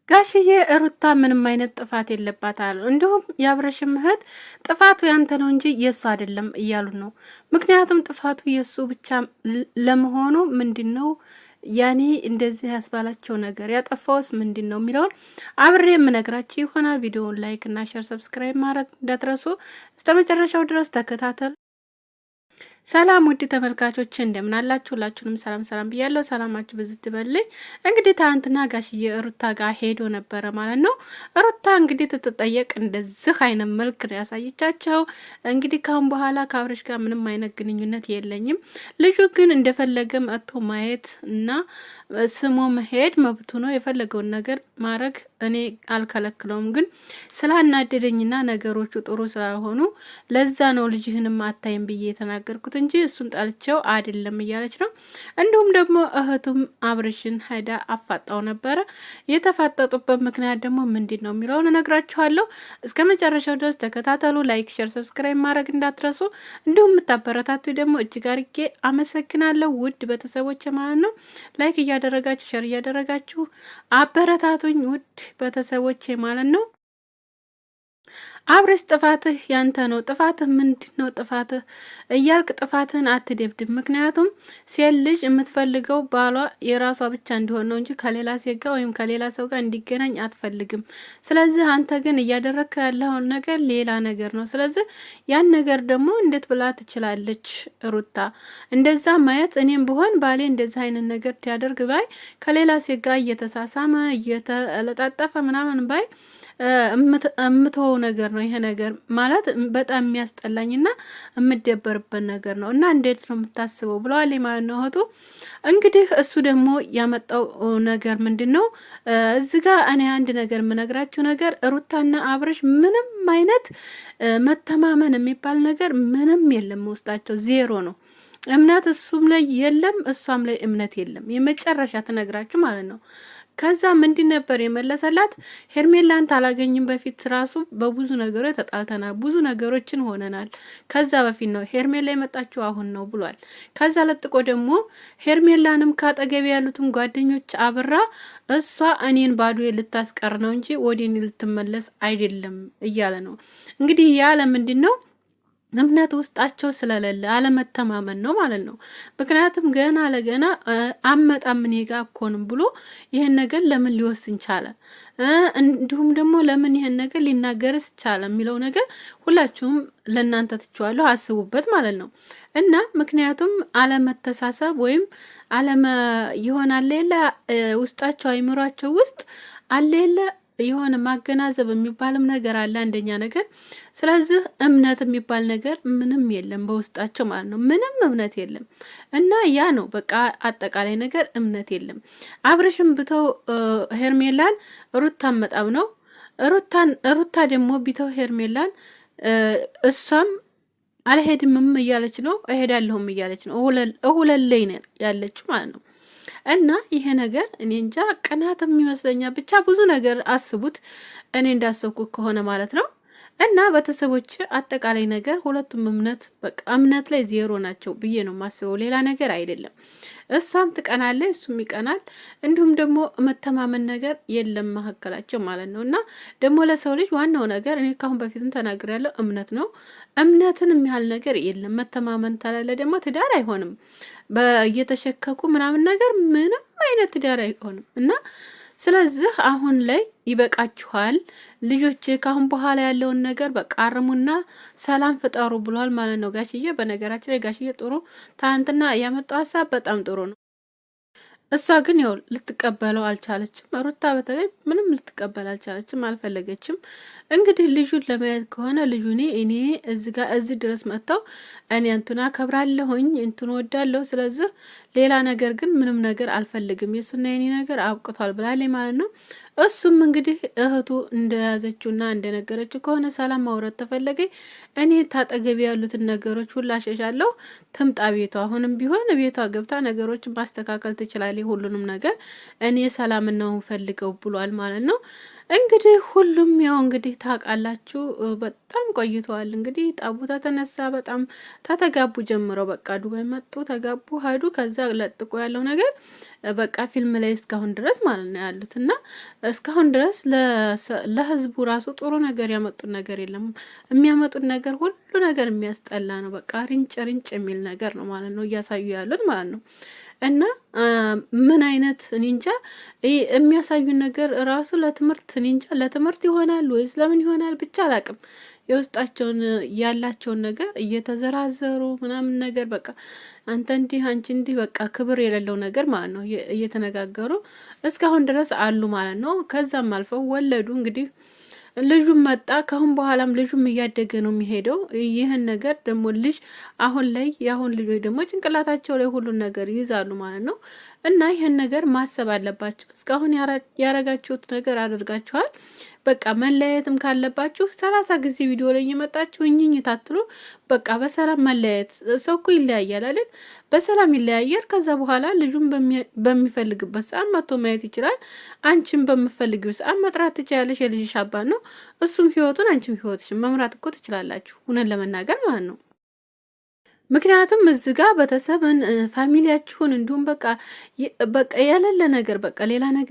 ጋሽዬ ሩታ ምንም አይነት ጥፋት የለባታል። እንዲሁም የአብረሽም እህት ጥፋቱ ያንተ ነው እንጂ የእሱ አይደለም እያሉ ነው። ምክንያቱም ጥፋቱ የእሱ ብቻ ለመሆኑ ምንድን ነው ያኔ እንደዚህ ያስባላቸው ነገር ያጠፋውስ ምንድን ነው የሚለውን አብሬ የምነግራችሁ ይሆናል። ቪዲዮውን ላይክ እና ሼር ሰብስክራይብ ማድረግ እንዳትረሱ። እስከ መጨረሻው ድረስ ተከታተሉ። ሰላም ውድ ተመልካቾች እንደምን አላችሁ? ሁላችሁንም ሰላም ሰላም ብያለሁ። ሰላማችሁ ብዙ ትበልኝ። እንግዲህ ትናንትና ጋሽዬ ሩታ ጋር ሄዶ ነበረ ማለት ነው። ሩታ እንግዲህ ትጠየቅ እንደዚህ አይነት መልክ ነው ያሳየቻቸው። እንግዲህ ካሁን በኋላ ከአብረሽ ጋር ምንም አይነት ግንኙነት የለኝም፣ ልጁ ግን እንደፈለገ መጥቶ ማየት እና ስሞ መሄድ መብቱ ነው፣ የፈለገውን ነገር ማድረግ እኔ አልከለክለውም። ግን ስላናደደኝና ነገሮቹ ጥሩ ስላልሆኑ ለዛ ነው ልጅህንም አታይም ብዬ የተናገርኩት እንጂ እሱን ጣልቸው አይደለም እያለች ነው። እንዲሁም ደግሞ እህቱም አብርሽን ሄዳ አፋጣው ነበረ። የተፋጠጡበት ምክንያት ደግሞ ምንድን ነው የሚለውን እነግራችኋለሁ። እስከ መጨረሻው ድረስ ተከታተሉ። ላይክ፣ ሼር፣ ሰብስክራይብ ማድረግ እንዳትረሱ። እንዲሁም የምታበረታቱ ደግሞ እጅግ አድርጌ አመሰግናለሁ። ውድ ቤተሰቦች ማለት ነው። ላይክ እያደረጋችሁ ሼር እያደረጋችሁ አበረታቱኝ ውድ ቤተሰቦቼ ማለት ነው። አብርሽ ጥፋትህ ያንተ ነው። ጥፋትህ ምንድን ነው? ጥፋትህ እያልክ ጥፋትህን አትደብድብ። ምክንያቱም ሴት ልጅ የምትፈልገው ባሏ የራሷ ብቻ እንዲሆን ነው እንጂ ከሌላ ሴት ጋር ወይም ከሌላ ሰው ጋር እንዲገናኝ አትፈልግም። ስለዚህ አንተ ግን እያደረግክ ያለውን ነገር ሌላ ነገር ነው። ስለዚህ ያን ነገር ደግሞ እንዴት ብላ ትችላለች ሩታ? እንደዛ ማየት እኔም ብሆን ባሌ እንደዚህ አይነት ነገር ያደርግ ባይ ከሌላ ሴት ጋር እየተሳሳመ እየተለጣጠፈ ምናምን ባይ እምተወው ነገር ነው። ይሄ ነገር ማለት በጣም የሚያስጠላኝና የምደበርበት ነገር ነው እና እንዴት ነው የምታስበው ብለዋል ማለት ነው እህቱ። እንግዲህ እሱ ደግሞ ያመጣው ነገር ምንድነው? እዚህ ጋር እኔ አንድ ነገር የምነግራችሁ ነገር ሩታና አብርሽ ምንም አይነት መተማመን የሚባል ነገር ምንም የለም፣ ውስጣቸው ዜሮ ነው። እምነት እሱም ላይ የለም፣ እሷም ላይ እምነት የለም። የመጨረሻ ትነግራችሁ ማለት ነው። ከዛ ምንድን ነበር የመለሰላት? ሄርሜላን ታላገኝም በፊት ራሱ በብዙ ነገሮች ተጣልተናል፣ ብዙ ነገሮችን ሆነናል። ከዛ በፊት ነው ሄርሜላ የመጣችው አሁን ነው ብሏል። ከዛ ለጥቆ ደግሞ ሄርሜላንም ካጠገቢ ያሉትን ጓደኞች አብራ እሷ እኔን ባዶ ልታስቀር ነው እንጂ ወደ እኔ ልትመለስ አይደለም እያለ ነው። እንግዲህ ያለ ምንድን ነው እምነት ውስጣቸው ስለሌለ አለመተማመን ነው ማለት ነው። ምክንያቱም ገና ለገና አመጣም እኔ ጋር እኮንም ብሎ ይሄን ነገር ለምን ሊወስን ቻለ? እንዲሁም ደግሞ ለምን ይሄን ነገር ሊናገርስ ቻለ የሚለው ነገር ሁላችሁም ለእናንተ ትችዋለሁ፣ አስቡበት ማለት ነው። እና ምክንያቱም አለመተሳሰብ ወይም አለመ ይሆናል ሌላ ውስጣቸው አይምሯቸው ውስጥ አለ የለ የሆነ ማገናዘብ የሚባልም ነገር አለ፣ አንደኛ ነገር። ስለዚህ እምነት የሚባል ነገር ምንም የለም በውስጣቸው ማለት ነው። ምንም እምነት የለም እና ያ ነው በቃ አጠቃላይ ነገር እምነት የለም። አብርሽም ብተው ሄርሜላን ሩታን መጣም ነው። ሩታ ደግሞ ቢተው ሄርሜላን እሷም አልሄድምም እያለች ነው፣ እሄዳለሁም እያለች ነው። እሁለለይ ነው ያለችው ማለት ነው። እና ይሄ ነገር እኔ እንጃ ቅናትም ይመስለኛል። ብቻ ብዙ ነገር አስቡት፣ እኔ እንዳሰብኩት ከሆነ ማለት ነው። እና ቤተሰቦች አጠቃላይ ነገር ሁለቱም እምነት በቃ እምነት ላይ ዜሮ ናቸው ብዬ ነው የማስበው፣ ሌላ ነገር አይደለም። እሷም ትቀናለች፣ እሱም ይቀናል። እንዲሁም ደግሞ መተማመን ነገር የለም መካከላቸው ማለት ነው። እና ደግሞ ለሰው ልጅ ዋናው ነገር እኔ ካሁን በፊትም ተናግሬያለሁ፣ እምነት ነው። እምነትን የሚያህል ነገር የለም። መተማመን ተላለ ደግሞ ትዳር አይሆንም። እየተሸከኩ ምናምን ነገር ምንም አይነት ትዳር አይሆንም እና ስለዚህ አሁን ላይ ይበቃችኋል ልጆች፣ ካሁን በኋላ ያለውን ነገር በቃ አርሙና ሰላም ፍጠሩ ብሏል ማለት ነው ጋሽዬ። በነገራችን ላይ ጋሽዬ ጥሩ ታንትና ያመጣው ሀሳብ በጣም ጥሩ ነው። እሷ ግን ያው ልትቀበለው አልቻለችም። ሩታ በተለይ ምንም ልትቀበል አልቻለችም፣ አልፈለገችም። እንግዲህ ልጁን ለማየት ከሆነ ልጁ እኔ እዚህ ድረስ መጥተው እኔ እንትና ከብራለሁኝ እንትን ወዳለሁ፣ ስለዚህ ሌላ ነገር ግን ምንም ነገር አልፈልግም፣ የሱና የኔ ነገር አብቅቷል ብላለች ማለት ነው። እሱም እንግዲህ እህቱ እንደያዘችውና እንደነገረችው ከሆነ ሰላም ማውራት ተፈለገ እኔ ታጠገቢ ያሉትን ነገሮች ሁላ ሸሻለሁ፣ ትምጣ ቤቷ። አሁንም ቢሆን ቤቷ ገብታ ነገሮችን ማስተካከል ትችላለች ሁሉንም ነገር እኔ ሰላም ነው ፈልገው ብሏል ማለት ነው። እንግዲህ ሁሉም ያው እንግዲህ ታውቃላችሁ በጣም ቆይተዋል። እንግዲህ ጠቡ ተነሳ በጣም ተተጋቡ ጀምረው በቃ ዱባይ መጡ፣ ተጋቡ፣ ሄዱ። ከዛ ለጥቆ ያለው ነገር በቃ ፊልም ላይ እስካሁን ድረስ ማለት ነው ያሉት እና እስካሁን ድረስ ለህዝቡ ራሱ ጥሩ ነገር ያመጡት ነገር የለም። የሚያመጡት ነገር ሁሉ ነገር የሚያስጠላ ነው። በቃ ሪንጭ ሪንጭ የሚል ነገር ነው ማለት ነው እያሳዩ ያሉት ማለት ነው። እና ምን አይነት እንጃ የሚያሳዩን ነገር ራሱ ለትምህርት እንጃ ለትምህርት ይሆናል ወይስ ለምን ይሆናል ብቻ አላቅም። የውስጣቸውን ያላቸውን ነገር እየተዘራዘሩ ምናምን ነገር በቃ አንተ እንዲህ አንቺ እንዲህ በቃ ክብር የሌለው ነገር ማለት ነው እየተነጋገሩ እስካሁን ድረስ አሉ ማለት ነው። ከዛም አልፈው ወለዱ እንግዲህ ልጁም መጣ። ካሁን በኋላም ልጁም እያደገ ነው የሚሄደው። ይህን ነገር ደግሞ ልጅ አሁን ላይ የአሁን ልጆች ደግሞ ጭንቅላታቸው ላይ ሁሉን ነገር ይይዛሉ ማለት ነው። እና ይህን ነገር ማሰብ አለባቸው። እስካሁን ያረጋችሁት ነገር አድርጋችኋል። በቃ መለያየትም ካለባችሁ 30 ጊዜ ቪዲዮ ላይ እየመጣችሁ እኝኝ ታትሉ። በቃ በሰላም መለያየት። ሰው እኮ ይለያያል አይደል? በሰላም ይለያያል። ከዛ በኋላ ልጁን በሚፈልግበት ሰዓት መጥቶ ማየት ይችላል። አንቺም በምፈልጊው ሰዓት መጥራት ትችላለሽ። የልጅሽ አባት ነው። እሱም ህይወቱን አንቺም ህይወትሽን መምራት እኮ ትችላላችሁ። እውነት ለመናገር ማለት ነው። ምክንያቱም እዚህ ጋር ቤተሰብን ፋሚሊያችሁን እንዲሁም በቃ የሌለ ነገር በቃ ሌላ ነገር